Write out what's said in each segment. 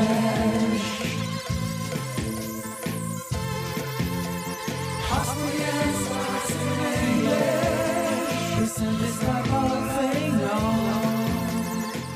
English. Austrian Stocks in English. Listen, this the whole thing on.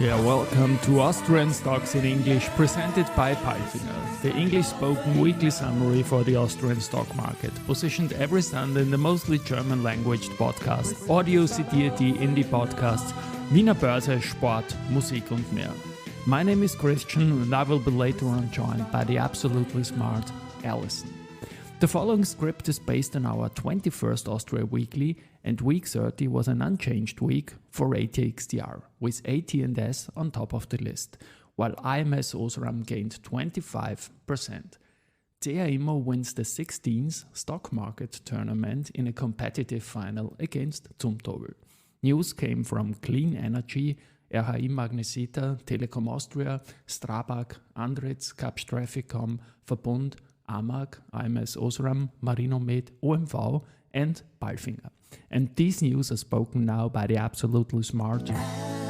Yeah, welcome to Austrian Stocks in English, presented by Palfinger, the English-spoken weekly summary for the Austrian stock market, positioned every Sunday in the mostly German-languaged podcast, Audio CD.at, Indie Podcasts, Wiener Börse, Sport, Musik und mehr. My name is Christian and I will be later on joined by the absolutely smart Alison. The following script is based on our 21st Austria Weekly, and week 30 was an unchanged week for ATX TR, with AT&S on top of the list, while IMS Osram gained 25%. CA Immo wins the 16th stock market tournament in a competitive final against Zumtobel. News came from Clean Energy, RHI Magnesita, Telekom Austria, Strabag, Andritz, Capstraficom, Verbund, AMAG, IMS Osram, Marinomed, OMV and Palfinger. And these news are spoken now by the absolutely smart Alison.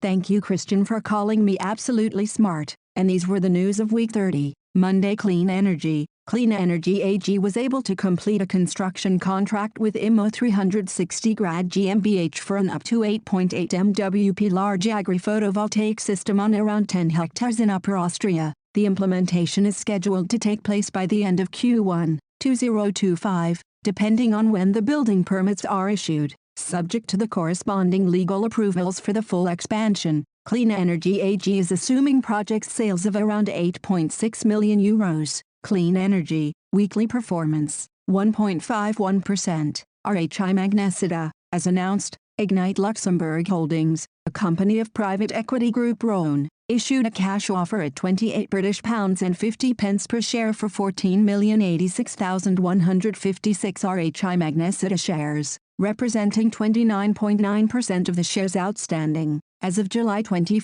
Thank you, Christian, for calling me absolutely smart. And these were the news of week 30. Monday, Clean Energy. Clean Energy AG was able to complete a construction contract with Immo 360 Grad GmbH for an up to 8.8 MWp large agri-photovoltaic system on around 10 hectares in Upper Austria. The implementation is scheduled to take place by the end of Q1 2025, depending on when the building permits are issued, subject to the corresponding legal approvals for the full expansion. Clean Energy AG is assuming project sales of around 8.6 million euros. Clean Energy, weekly performance, 1.51%. RHI Magnesita, as announced, Ignite Luxembourg Holdings, a company of private equity group Rhone, issued a cash offer at £28.50 per share for 14,086,156 RHI Magnesita shares, representing 29.9% of the shares outstanding. As of July 21,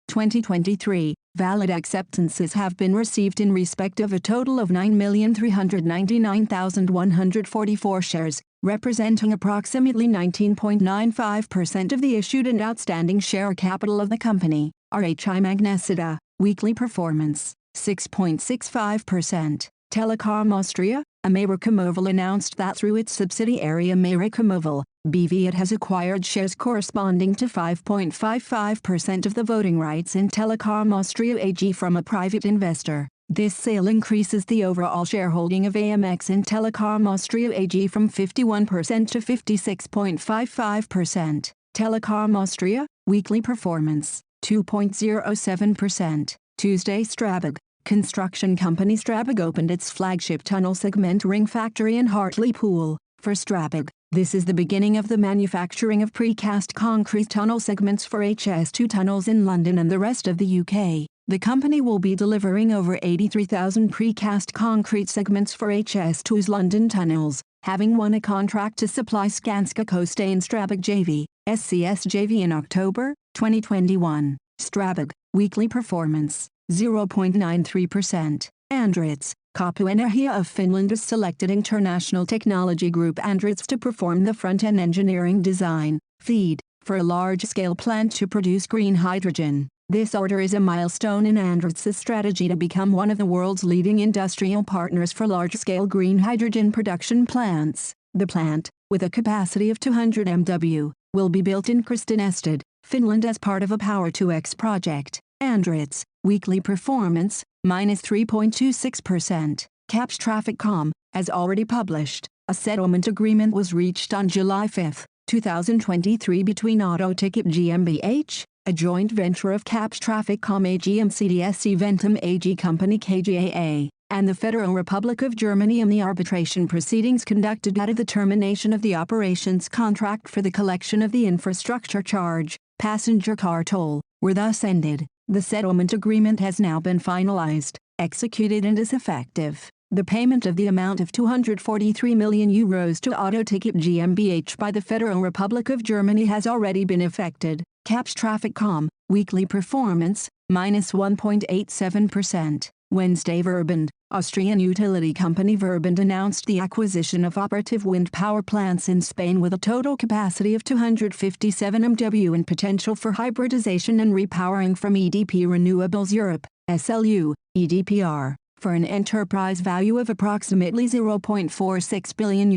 2023, valid acceptances have been received in respect of a total of 9,399,144 shares, representing approximately 19.95% of the issued and outstanding share capital of the company. RHI Magnesita, weekly performance, 6.65%. Telekom Austria, America Mobile announced that through its subsidiary America Mobile, BV it has acquired shares corresponding to 5.55% of the voting rights in Telekom Austria AG from a private investor. This sale increases the overall shareholding of AMX in Telekom Austria AG from 51% to 56.55%. Telekom Austria, weekly performance, 2.07%. Tuesday, Strabag. Construction company Strabag opened its flagship tunnel segment ring factory in Hartlepool. For Strabag, this is the beginning of the manufacturing of precast concrete tunnel segments for HS2 tunnels in London and the rest of the UK. The company will be delivering over 83,000 precast concrete segments for HS2's London tunnels, having won a contract to supply Skanska Costain Strabag JV, SCS JV in October 2021. Strabag, weekly performance, 0.93%. Andritz, Kapu Energia of Finland has selected international technology group Andritz to perform the front-end engineering design, FEED, for a large-scale plant to produce green hydrogen. This order is a milestone in Andritz's strategy to become one of the world's leading industrial partners for large-scale green hydrogen production plants. The plant, with a capacity of 200 MW, will be built in Kristinested, Finland as part of a Power-to-X project. Andritz, weekly performance, minus 3.26%. Capstraficom, as already published, a settlement agreement was reached on July 5, 2023 between Autoticket GmbH, a joint venture of Capstraficom AG and CDS Eventum AG company KGaA, and the Federal Republic of Germany, in the arbitration proceedings conducted out of the termination of the operations contract for the collection of the infrastructure charge, passenger car toll, were thus ended. The settlement agreement has now been finalized, executed and is effective. The payment of the amount of 243 million euros to Autoticket GmbH by the Federal Republic of Germany has already been effected. Capstraficom, weekly performance, minus 1.87%. Wednesday, Verbund, Austrian utility company Verbund announced the acquisition of operative wind power plants in Spain with a total capacity of 257 MW and potential for hybridization and repowering from EDP Renewables Europe, SLU, EDPR, for an enterprise value of approximately €0.46 billion.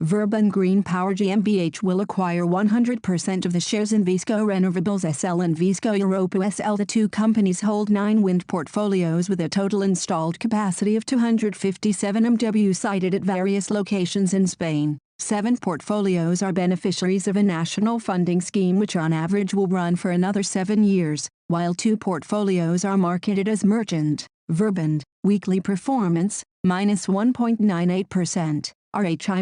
Verbund Green Power GmbH will acquire 100% of the shares in Visco Renewables SL and Visco Europa SL. The two companies hold 9 wind portfolios with a total installed capacity of 257 MW sited at various locations in Spain. 7 portfolios are beneficiaries of a national funding scheme which on average will run for another 7 years, while 2 portfolios are marketed as merchant. Verbund, weekly performance, -1.98%. RHI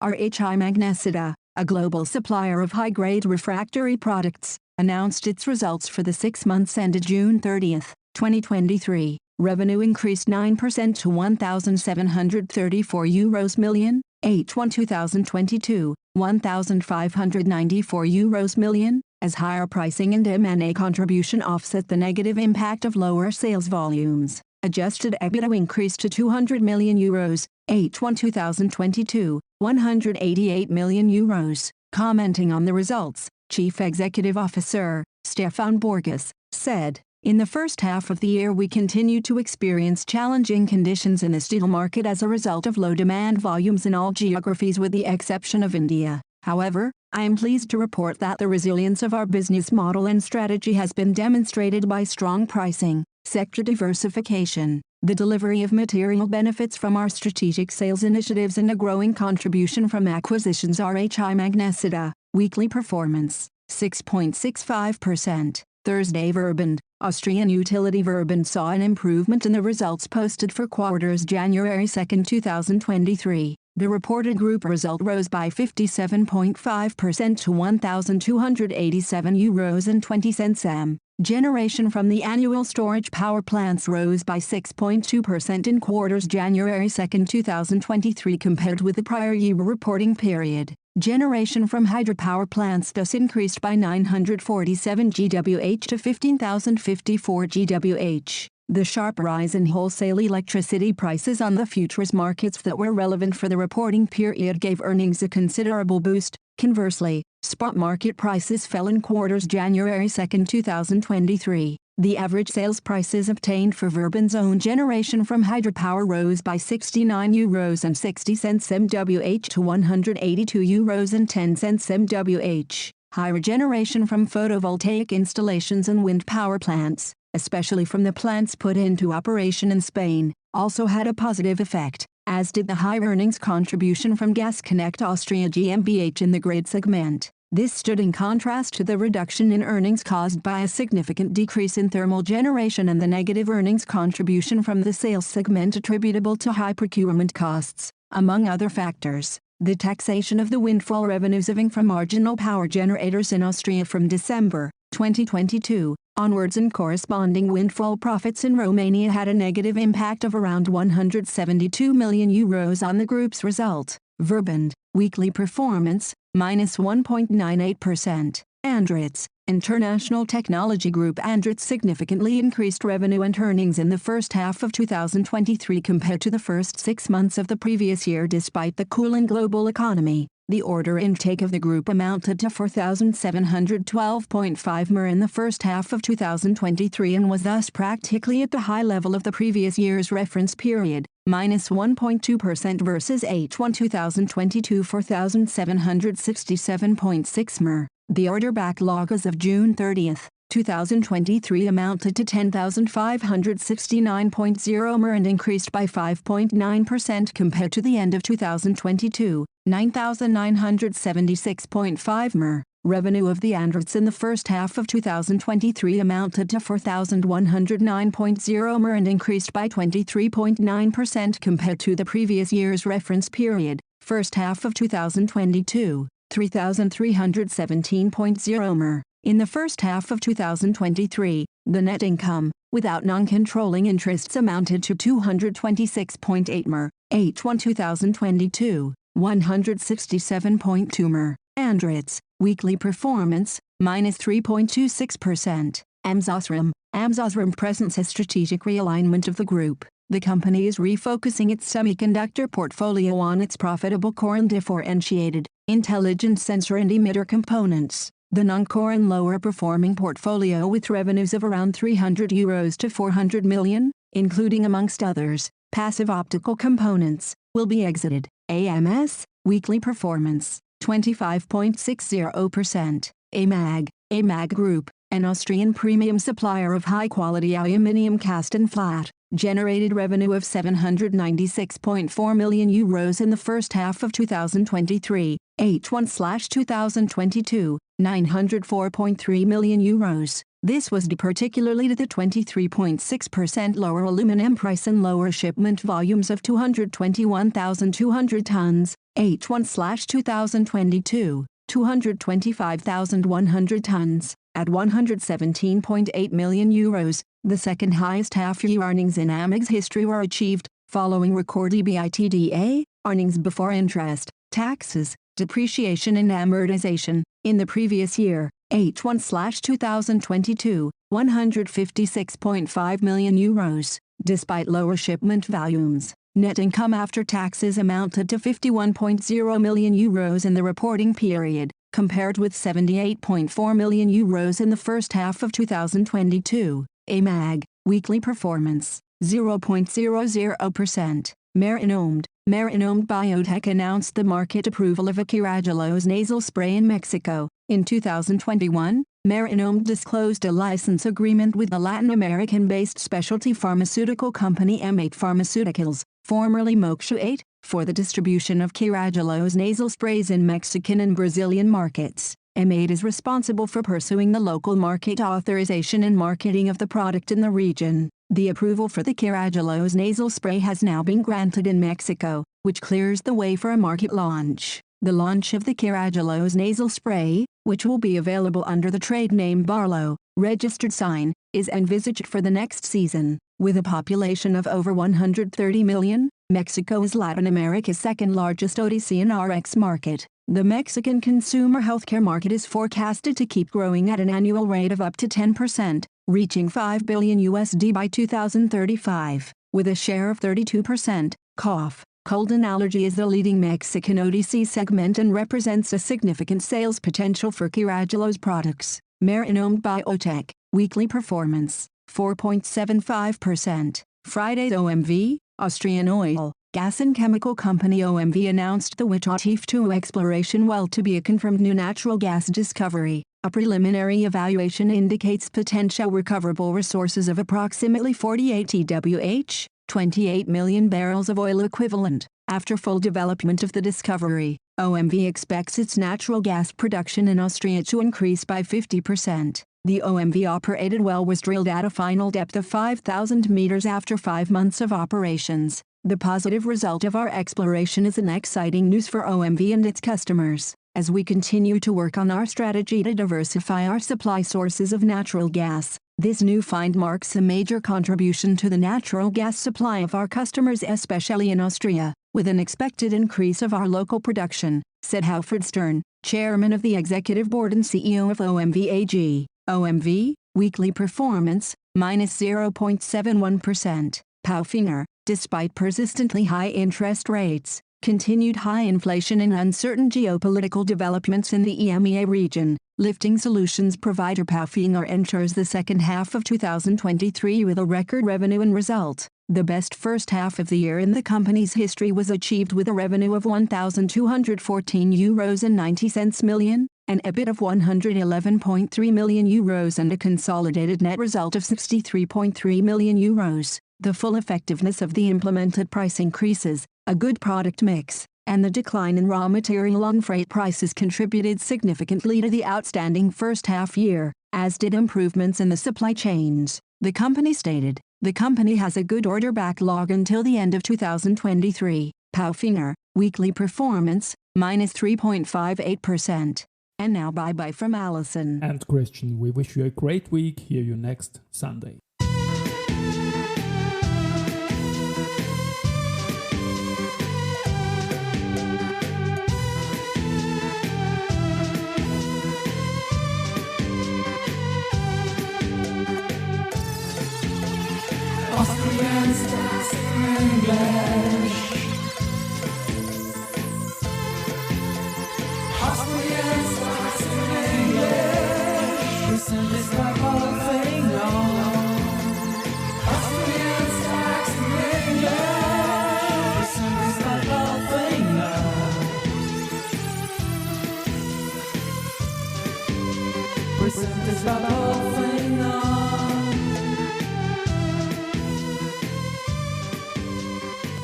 Magnesita, a global supplier of high-grade refractory products, announced its results for the 6 months ended June 30, 2023. Revenue increased 9% to €1,734 million, H1 2022, €1,594 million, as higher pricing and M&A contribution offset the negative impact of lower sales volumes. Adjusted EBITDA increased to €200 million, H1 2022, €188 million. Commenting on the results, Chief Executive Officer, Stefan Borgas, said, "In the first half of the year we continued to experience challenging conditions in the steel market as a result of low demand volumes in all geographies with the exception of India. However, I am pleased to report that the resilience of our business model and strategy has been demonstrated by strong pricing, sector diversification, the delivery of material benefits from our strategic sales initiatives and a growing contribution from acquisitions. RHI Magnesita, weekly performance, 6.65%. Thursday, Verbund, Austrian utility Verbund saw an improvement in the results posted for quarters January 2, 2023. The reported group result rose by 57.5% to €1,287.20 m. Generation from the annual storage power plants rose by 6.2% in quarters January 2, 2023 compared with the prior year reporting period. Generation from hydropower plants thus increased by 947 GWh to 15,054 GWh. The sharp rise in wholesale electricity prices on the futures markets that were relevant for the reporting period gave earnings a considerable boost. Conversely, spot market prices fell in quarters January 2, 2023. The average sales prices obtained for Verbund's own generation from hydropower rose by €69.60 MWh to €182.10 MWh. Higher generation from photovoltaic installations and wind power plants, especially from the plants put into operation in Spain, also had a positive effect, as did the high earnings contribution from Gas Connect Austria GmbH in the grid segment. This stood in contrast to the reduction in earnings caused by a significant decrease in thermal generation and the negative earnings contribution from the sales segment attributable to high procurement costs, among other factors. The taxation of the windfall revenues of inframarginal power generators in Austria from December 2022 onwards and corresponding windfall profits in Romania had a negative impact of around €172 million on the group's result. Verbund, weekly performance, -1.98%. Andritz, International Technology Group. Andritz significantly increased revenue and earnings in the first half of 2023 compared to the first 6 months of the previous year despite the cooling global economy. The order intake of the group amounted to 4,712.5 million in the first half of 2023 and was thus practically at the high level of the previous year's reference period, -1.2% versus H1 2022 4,767.6 million. The order backlog as of June 30, 2023 amounted to 10,569.0 million and increased by 5.9% compared to the end of 2022, 9,976.5 million. Revenue of the Andritz in the first half of 2023 amounted to 4,109.0 million and increased by 23.9% compared to the previous year's reference period, first half of 2022, 3,317.0 million. In the first half of 2023, the net income, without non-controlling interests amounted to 226.8 million, H1 2022, 167.2 million. Andritz, weekly performance, -3.26%. Osram. Osram presents a strategic realignment of the group. The company is refocusing its semiconductor portfolio on its profitable core and differentiated, intelligent sensor and emitter components. The non-core and lower-performing portfolio with revenues of around €300 to 400 million, including amongst others, passive optical components, will be exited. AMS, weekly performance, 25.60%. AMAG Group, an Austrian premium supplier of high-quality aluminium cast and flat, generated revenue of €796.4 million in the first half of 2023, H1/2022, €904.3 million. This was due particularly to the 23.6% lower aluminum price and lower shipment volumes of 221,200 tons, H1/2022, 225,100 tons, at €117.8 million. The second highest half-year earnings in AMAG's history were achieved, following record EBITDA, earnings before interest, taxes, depreciation and amortization, in the previous year, H1/2022, €156.5 million. Despite lower shipment volumes, net income after taxes amounted to €51.0 million in the reporting period, compared with €78.4 million in the first half of 2022. AMAG, weekly performance, 0.00%. Marinomed Biotech announced the market approval of a Carragelose nasal spray in Mexico. In 2021, Marinomed disclosed a license agreement with the Latin American-based specialty pharmaceutical company M8 Pharmaceuticals, formerly Moksha 8, for the distribution of Carragelose nasal sprays in Mexican and Brazilian markets. M8 is responsible for pursuing the local market authorization and marketing of the product in the region. The approval for the Carragelose nasal spray has now been granted in Mexico, which clears the way for a market launch. The launch of the Carragelose nasal spray, which will be available under the trade name Barlow, registered sign, is envisaged for the next season. With a population of over 130 million, Mexico is Latin America's second-largest OTC and RX market. The Mexican consumer healthcare market is forecasted to keep growing at an annual rate of up to 10%, reaching $5 billion by 2035, with a share of 32%. Cough, cold and allergy is the leading Mexican OTC segment and represents a significant sales potential for Carragelose products. Marinomed Biotech, weekly performance, 4.75%. Friday's OMV, Austrian Oil, Gas and Chemical Company OMV announced the Wichita F2 exploration well to be a confirmed new natural gas discovery. A preliminary evaluation indicates potential recoverable resources of approximately 48 TWh, 28 million barrels of oil equivalent. After full development of the discovery, OMV expects its natural gas production in Austria to increase by 50%. The OMV-operated well was drilled at a final depth of 5,000 meters after 5 months of operations. The positive result of our exploration is an exciting news for OMV and its customers, as we continue to work on our strategy to diversify our supply sources of natural gas. This new find marks a major contribution to the natural gas supply of our customers, especially in Austria, with an expected increase of our local production, said Halford Stern, chairman of the executive board and CEO of OMV AG. OMV, weekly performance, minus 0.71%. Palfinger, despite persistently high interest rates, continued high inflation and uncertain geopolitical developments in the EMEA region, lifting solutions provider Palfinger enters the second half of 2023 with a record revenue and result. The best first half of the year in the company's history was achieved with a revenue of €1,214.90 million, an EBIT of €111.3 million and a consolidated net result of €63.3 million. The full effectiveness of the implemented price increases, a good product mix, and the decline in raw material and freight prices contributed significantly to the outstanding first half year, as did improvements in the supply chains. The company stated, the company has a good order backlog until the end of 2023. Palfinger, weekly performance, minus 3.58%. And now bye-bye from Alison. And Christian, we wish you a great week. Hear you next Sunday. Austrian Stocks in English. Austrian Stocks in English. Presented by Palfinger. Austrian Stocks in English. Presented by Palfinger. Presented by Palfinger.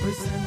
Presented